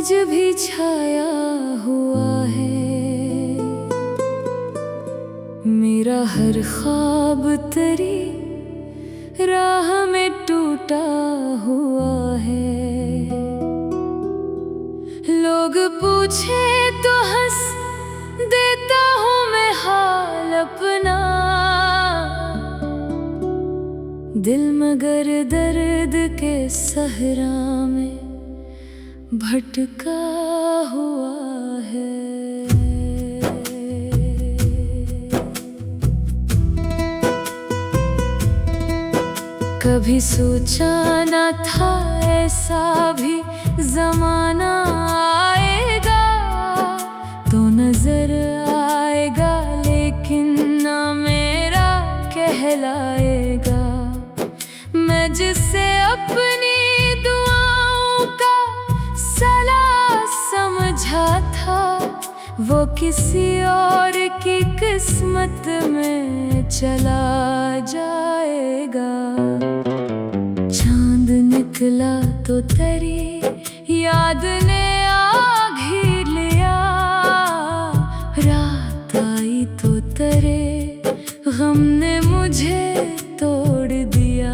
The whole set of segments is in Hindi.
आज भी छाया हुआ है मेरा हर ख्वाब तेरी राह में टूटा हुआ है। लोग पूछे तो हंस देता हूँ मैं हाल अपना, दिल मगर दर्द के सहरा में भटका हुआ है। कभी सोचा न था ऐसा भी जमाना आएगा, तो नजर आएगा लेकिन ना मेरा कहलाएगा। मैं जिसे अपनी दुआओं का सलाह समझा था, वो किसी और की किस्मत में चला जाएगा। चांद निकला तो तेरी याद ने आ घिर लिया, रात आई तो तेरे गम ने मुझे तोड़ दिया।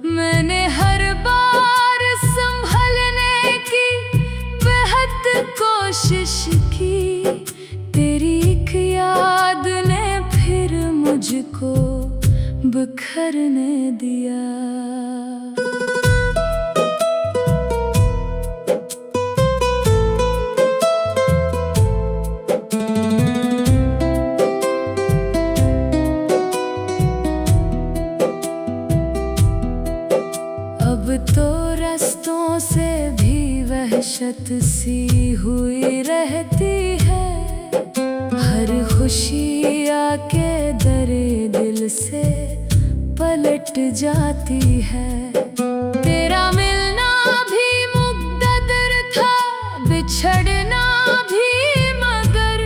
मैंने हर बार संभलने की बेहद कोशिश की, तेरी एक याद ने फिर मुझको बिखरने दिया। अब तो रास्तों से भी वहशत सी हुई रहती है, हर खुशी आके दरे दिल से पलट जाती है। तेरा मिलना भी मुक़द्दर था, बिछड़ना भी, मगर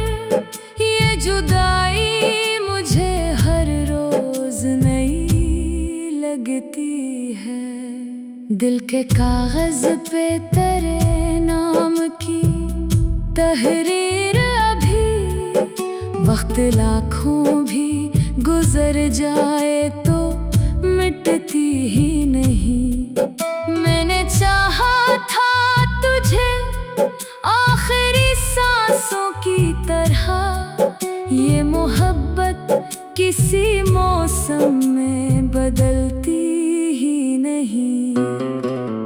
ये जुदाई मुझे हर रोज नई लगती है। दिल के कागज पे तेरे नाम की तहरीर अभी, वक्त लाखों भी गुजर जाए तो मिटती ही नहीं। मैंने चाहा था तुझे आखिरी सांसों की तरह, ये मोहब्बत किसी मौसम में बदलती ही नहीं।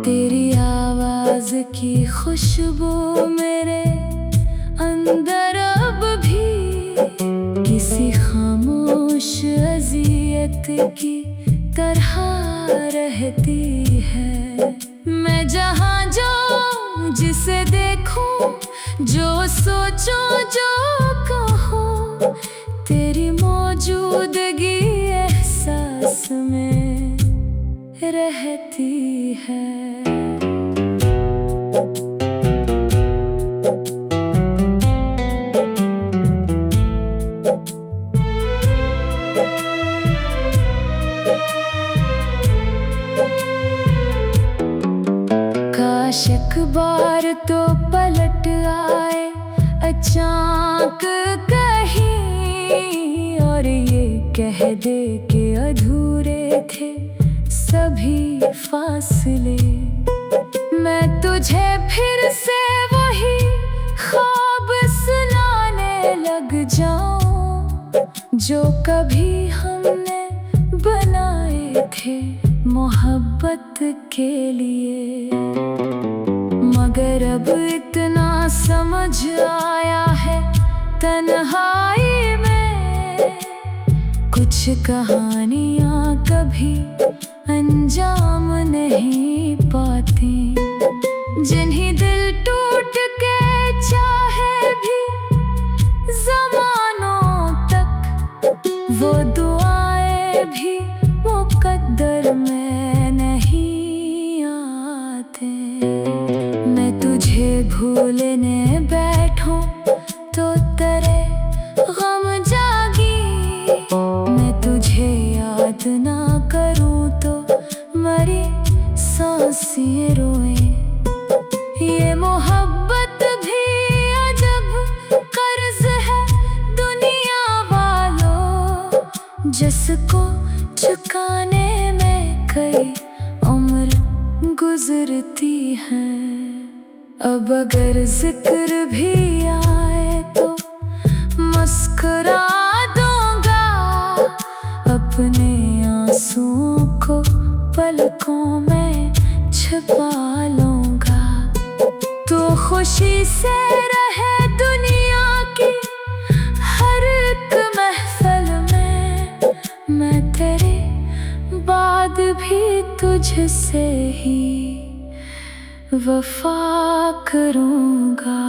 तेरी आवाज की खुशबू मेरे अंदर अब भी किसी खामोश अज़ियत की तरह रहती है। मैं जहाँ जो जिसे देखूं, जो सोचूं, जो कहूं, तेरी मौजूदगी एहसास में रहती है। काश एक बार तो पलट आए अचानक कहीं, और ये कह दे कि अधूरे थे सभी फासले। मैं तुझे फिर से वही ख्वाब सुनाने लग जाऊं, जो कभी हमने बनाए थे मोहब्बत के लिए। मगर अब इतना समझ आया है तन्हाई में, कुछ कहानियाँ कभी अंजाम नहीं पाती। जिन्हीं दिल टूट के चाहे भी ज़मानों तक, वो दुआएं भी मुक़द्दर में नहीं आते। मैं तुझे भूलने बैठूं तो तेरे गम जागी, मैं तुझे याद ना करूं तो मरी सांसें रोए। ये मोहब्बत अब अगर जिक्र भी आए तो मुस्कुरा दूंगा, अपने आंसुओं को पलकों में छिपा लूंगा। तो खुशी से रहे दुनिया की हर एक महफिल में, मैं तेरे बाद भी तुझसे ही वफा करूंगा।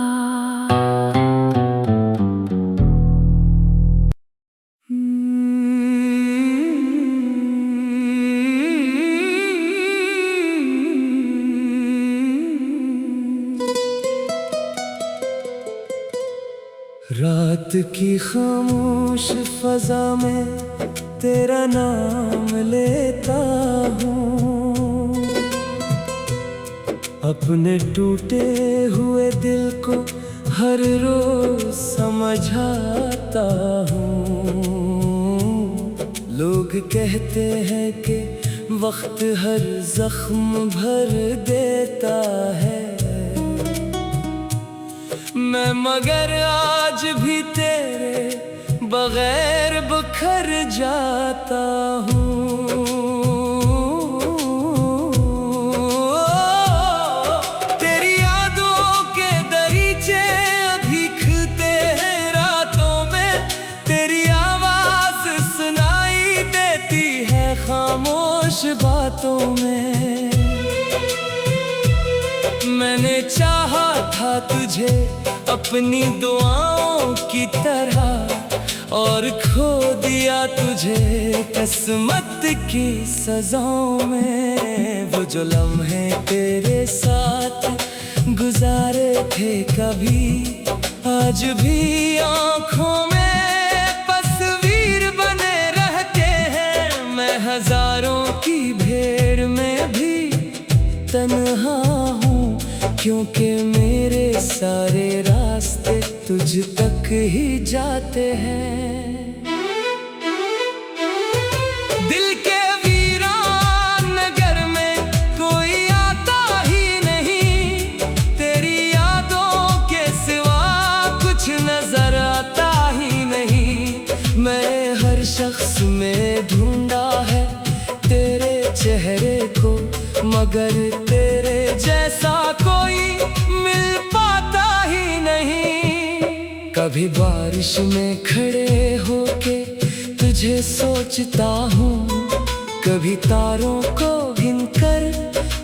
रात की खामोश फजा में तेरा नाम लेता हूँ, अपने टूटे हुए दिल को हर रोज समझाता हूँ। लोग कहते हैं कि वक्त हर जख्म भर देता है, मैं मगर आज भी तेरे बगैर बिखर जाता हूँ। तेरी यादों के दरीचे अभी खिलते हैं रातों में, तेरी आवाज सुनाई देती है खामोश बातों में। मैंने चाहा था तुझे अपनी दुआओं की तरह, और खो दिया तुझे किस्मत की सजाओं में। वो जो लम्हे तेरे साथ गुजारे थे कभी, आज भी आँखों में तस्वीर बने रहते हैं। मैं हजारों की भीड़ में भी तन्हा हूँ, क्योंकि मेरे सारे रास्ते तुझ तक ही जाते हैं। दिल के वीरान नगर में कोई आता ही नहीं, तेरी यादों के सिवा कुछ नजर आता ही नहीं। मैं हर शख्स में ढूंढा है तेरे चेहरे को, मगर तेरे जैसा कोई मिल पाता ही नहीं। कभी बारिश में खड़े होके तुझे सोचता हूँ, कभी तारों को गिनकर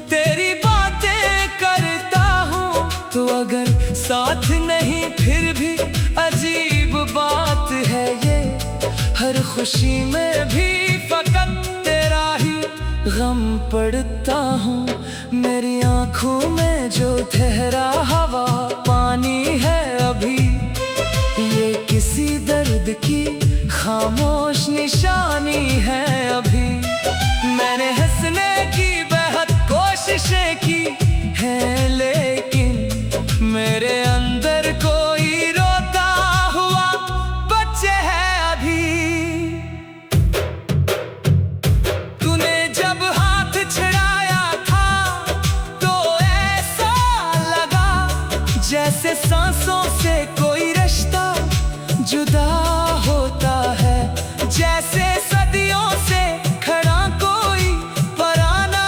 तेरी बातें करता हूँ। तो अगर साथ नहीं फिर भी अजीब बात है ये, हर खुशी में भी फकत तेरा ही गम पड़ता हूँ। मेरी आँखों में जो ठहरा हवा पानी है अभी, ये किसी दर्द की खामोश निशानी है अभी। मैंने हंसने की बेहद कोशिशें की हैं, लेकिन मेरे अंदर कोई रोता हुआ बच्चे है अभी। तूने जब हाथ छुड़ाया था तो ऐसा लगा जैसे सांसों से कोई रिश्ता जुदा होता है, जैसे सदियों से खड़ा कोई पुराना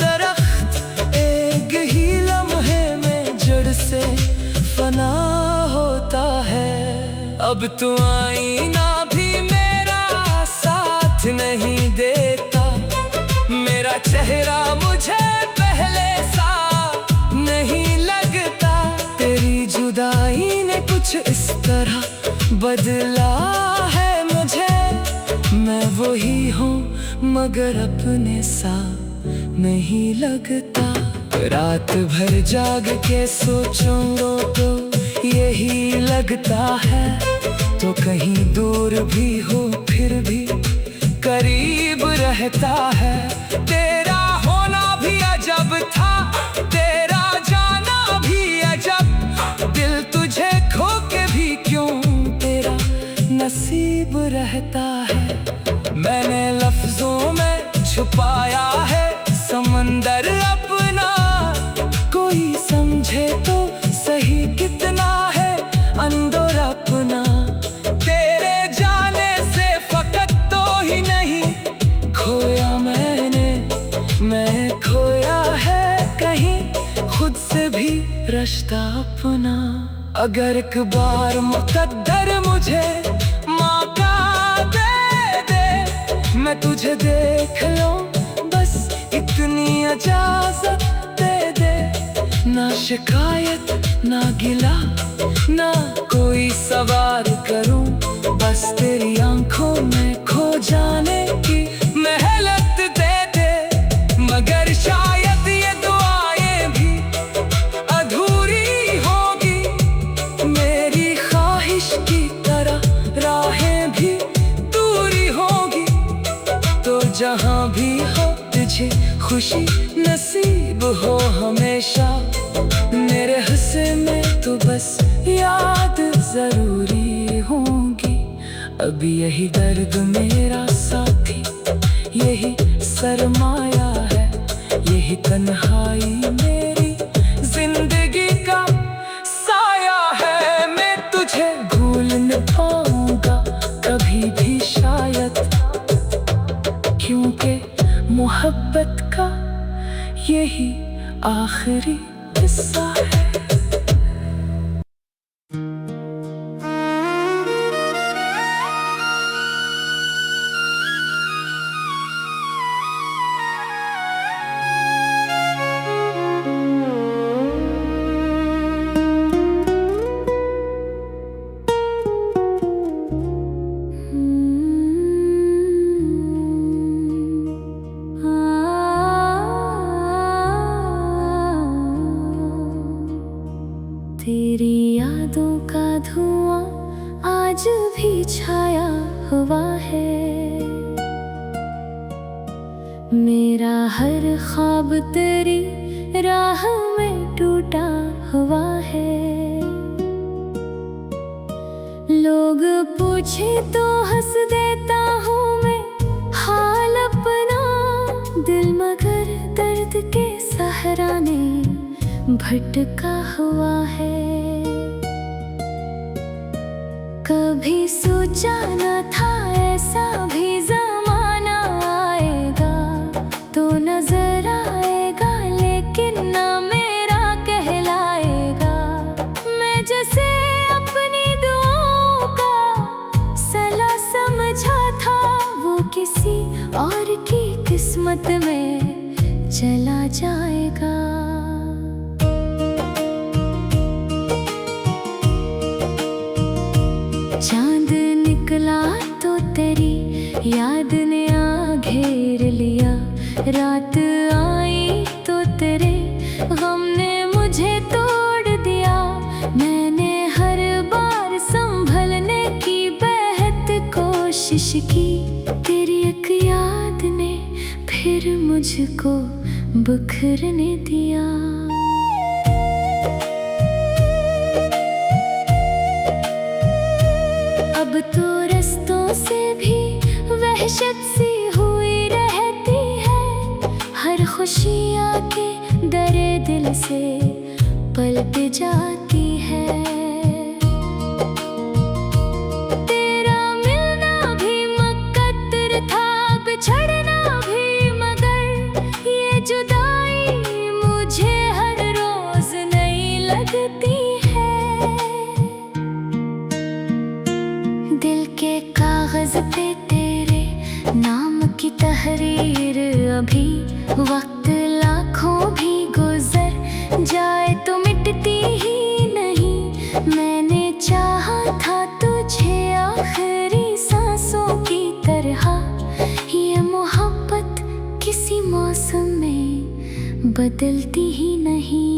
दरख्त एक ही लम्हे में जड़ से फना होता है। अब तो आईना भी मेरा साथ नहीं देता, मेरा चेहरा मुझे पहले सा नहीं लगता। तेरी जुदाई ने कुछ इस तरह बदला है मुझे, मैं वही हूँ मगर अपने सा नहीं लगता। रात भर जाग के सोचूंगा तो यही लगता है, तो कहीं दूर भी हो फिर भी करीब रहता है। तेरा होना भी अजब था, तेरा जाना भी अजब, दिल तुझे खो के भी क्यों तेरा नसीब रहता है। मैंने लफ्जों में छुपाया है समंदर अपना, कोई भी रिश्ता अपना। अगर एक बार मुकद्दर मुझे मौका दे दे, मैं तुझे देख लूं बस इतनी इजाजत दे दे। ना शिकायत ना गिला ना कोई सवाल करूं, बस तेरी आंखों में खो जाने की मेहनत दे दे। मगर शायद ये दुआएं भी अधूरी होगी, मेरी ख्वाहिश की तरह राहें भी दूरी होगी। तो जहां भी हो तुझे खुशी नसीब हो हमेशा, मेरे हिस्से में तो बस याद जरूरी होगी। अब यही दर्द मेरा साथी, यही सरमाया है, यही तन्हाई मेरी जिंदगी का साया है। मैं तुझे भूल न पाऊंगा कभी भी शायद, क्योंकि मोहब्बत का यही आखिरी हिस्सा है। तेरी यादों का धुआं आज भी छाया हुआ है, मेरा हर ख्वाब तेरी राह में टूटा हुआ है। लोग पूछे तो हंस देता हूँ मैं हाल अपना, दिल मगर दर्द के सहराने भटका हुआ है। कभी सोचा न था ऐसा भी ज़माना आएगा, तो नजर आएगा लेकिन ना मेरा कहलाएगा। मैं जैसे अपनी दुआओं का सला समझा था, वो किसी और की किस्मत में चला जाएगा। चांद निकला तो तेरी याद ने आ घेर लिया, रात आई तो तेरे गम ने मुझे तोड़ दिया। मैंने हर बार संभलने की बेहद कोशिश की, तेरी एक याद ने फिर मुझको बिखरने दिया। अब तो रस्तों से भी वहशत सी हुई रहती है, हर खुशी आके डरे दिल से पलट जाती है। तेरा मिलना भी मुकद्दर था, बिछड़ना भी, मगर ये जुदाई मुझे हर रोज नई लगती है। दिल के कागज पे तेरे नाम की तहरीर अभी, वक्त लाखों भी गुजर जाए तो मिटती ही नहीं। मैंने चाहा था तुझे आखिरी सांसों की तरह, ये मोहब्बत किसी मौसम में बदलती ही नहीं।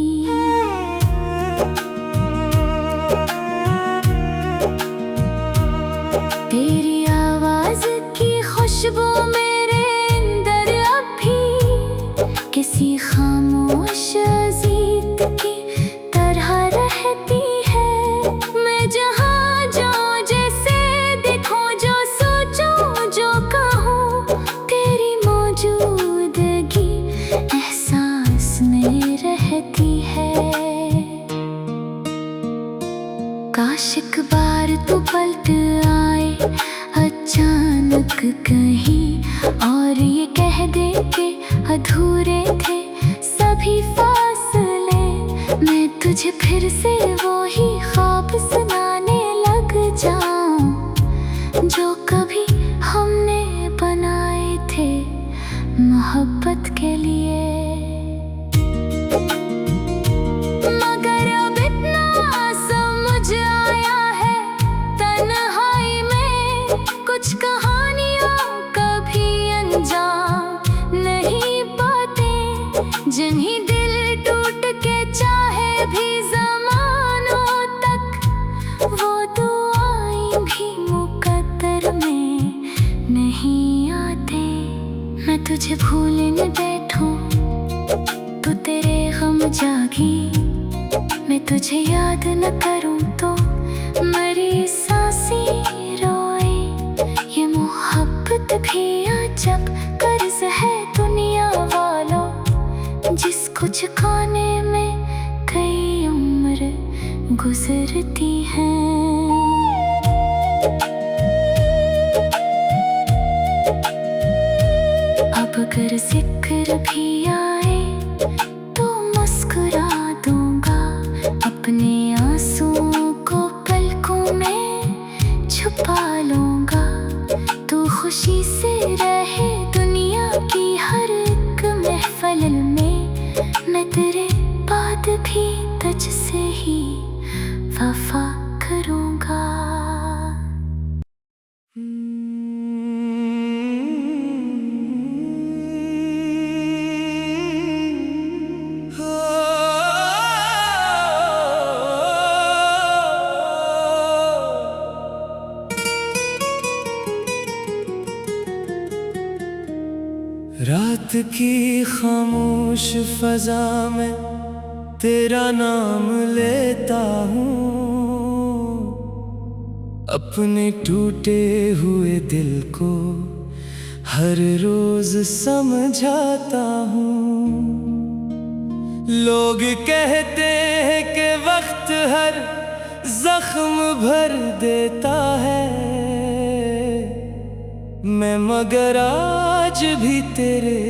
तेरी आवाज की खुशबू मेरे अंदर अभी किसी खामोश अजीत की तरह रहती है। मैं जहाँ जाऊँ, जैसे देखूँ, जो सोचूं, जो कहूँ, तेरी मौजूदगी एहसास में रहती है। काश एक बार तू पलट आए अचानक कहीं, और ये कह दे के अधूरे थे सभी फासले। मैं तुझे फिर से वो ही ख्वाब सुनाने लग जाऊं जो कभी हमने बनाए थे मोहब्बत के लिए। मगर अब इतना समझ आया है तन्हाई में कुछ कहानियां कभी अंजाम नहीं पाते, जिन्हीं दिल टूट के चाहे भी ज़मानों तक वो दुआएं भी मुकद्दर में नहीं आते। मैं तुझे भूलने बैठूं तो तेरे गम जागी, मैं तुझे याद न करूं तो मरी सांसें रोए। ये मोहब्बत भी अजब कर्ज है दुनिया वालों, जिसको चुकाने में कई उम्र गुजरती हैं। अब अगर जिक्र भी आए तो मुस्कुरा दूंगा, अपने आंसुओं को पलकों में छुपा लूंगा। तू खुशी से रहे दुनिया की हर एक महफिल में, मैं तेरे बाद भी तुझसे ही वफा करूंगा। रात की खामोश फजा में तेरा नाम लेता हूँ, अपने टूटे हुए दिल को हर रोज समझाता हूँ। लोग कहते हैं कि वक्त हर जख्म भर देता है, मैं मगर आज भी तेरे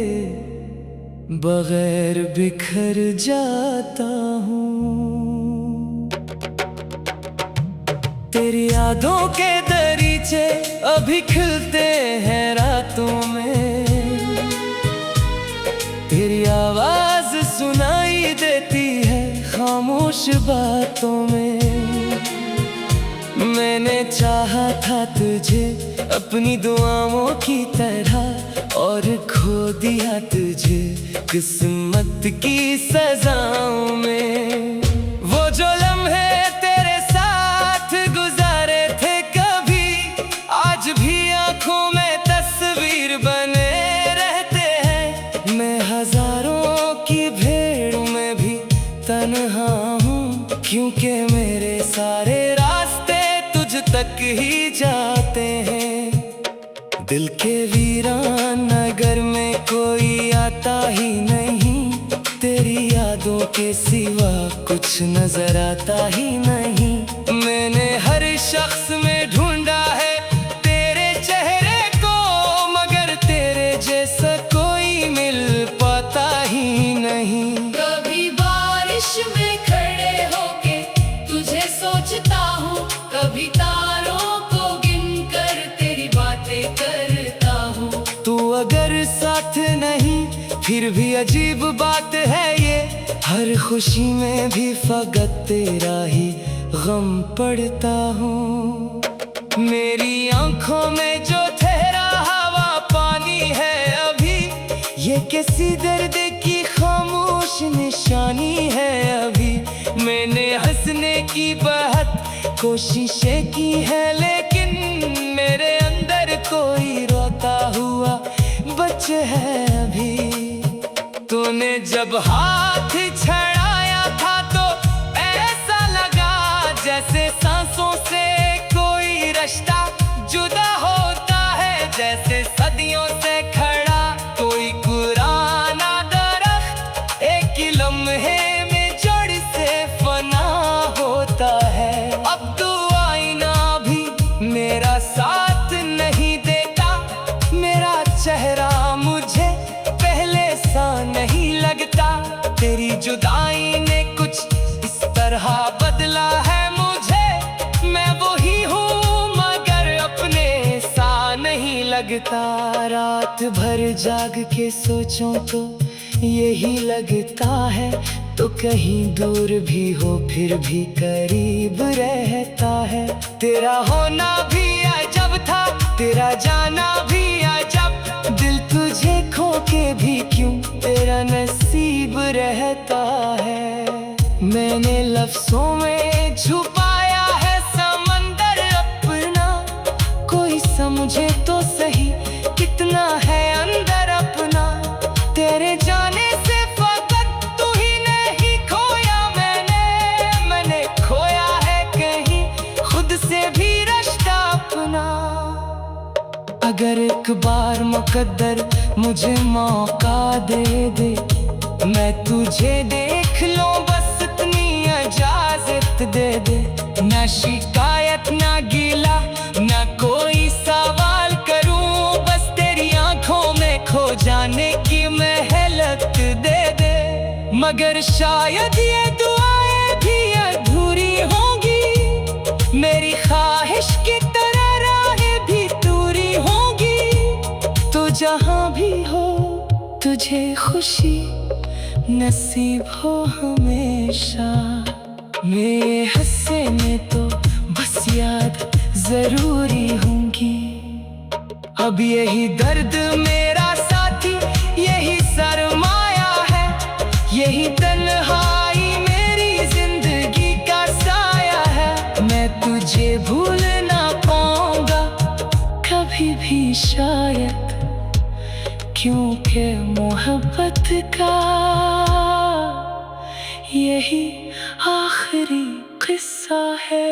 बगैर बिखर जाता हूँ। तेरी यादों के दरीचे अभी खिलते हैं रातों में, तेरी आवाज सुनाई देती है खामोश बातों में। मैंने चाहा था तुझे अपनी दुआओं की तरह और खो दिया तुझे किस्मत की सजाओं में। वो जो लम्हे तेरे साथ गुजारे थे कभी, आज भी आंखों में तस्वीर बने रहते हैं। मैं हजारों की भीड़ में भी तन्हा हूँ, क्योंकि मेरे सारे रास्ते तुझ तक ही जाते हैं। दिल के वीरान नगर में कोई आता ही नहीं, तेरी यादों के सिवा कुछ नजर आता ही नहीं। मैंने हर शख्स में ढूंढा है तेरे चेहरे को, मगर तेरे जैसा कोई मिल पाता ही नहीं। कभी बारिश में खड़े होके तुझे सोचता हूँ, कभी तारों को गिनकर तेरी बातें करता हूँ। तू अगर साथ नहीं फिर भी अजीब बात है ये, हर खुशी में भी फकत तेरा ही गम पड़ता हूँ। मेरी आंखों में जो ठहरा हवा पानी है अभी, ये किसी दर्द की खामोश निशानी है अभी। मैंने हंसने की बहुत कोशिशें की है, लेकिन मेरे अंदर कोई रोता हुआ बच्चा है अभी। तूने जब हाथ छड़ाया था तो ऐसा लगा जैसे सांसों से कोई रिश्ता जुदा होता है, जैसे सदियों से खड़ा कोई पुराना दरख्त एक ही लम्हे में जड़ से फना होता है। अब तू आईना भी मेरा साथ नहीं देता, मेरा चेहरा मुझे पहले सा नहीं लगता। तेरी जुदा करता। रात भर जाग के सोचूं तो यही लगता है, तो कहीं दूर भी हो फिर भी करीब रहता है। तेरा होना भी अजब था, तेरा जाना भी अजब, दिल तुझे खो के भी क्यों तेरा नसीब रहता है। मैंने लफ्जों में छुपाया है समंदर अपना, कोई समझे तो सही कितना है अंदर अपना। तेरे जाने से फकत तू ही नहीं खोया मैंने खोया है कहीं खुद से भी रिश्ता अपना। अगर एक बार मुकद्दर मुझे मौका दे दे, मैं तुझे देख लूं बस इतनी इजाजत दे दे। ना शिकायत ना गिला ना कोई सवाल करूं, बस तेरी आंखों में खो जाने की महलत दे दे। मगर शायद ये दुआएं भी अधूरी होंगी, मेरी ख्वाहिश की तरह राहें भी दूरी होंगी। तो जहां भी हो तुझे खुशी नसीब हो हमेशा। मेरे हंसे में तो बस याद जरूरी होंगी। अब यही दर्द मेरा साथी, यही सरमाया है, यही तन्हाई मेरी जिंदगी का साया है। मैं तुझे भूल ना पाऊंगा कभी भी शायद, क्योंकि मोहब्बत का यही आखिरी किस्सा है।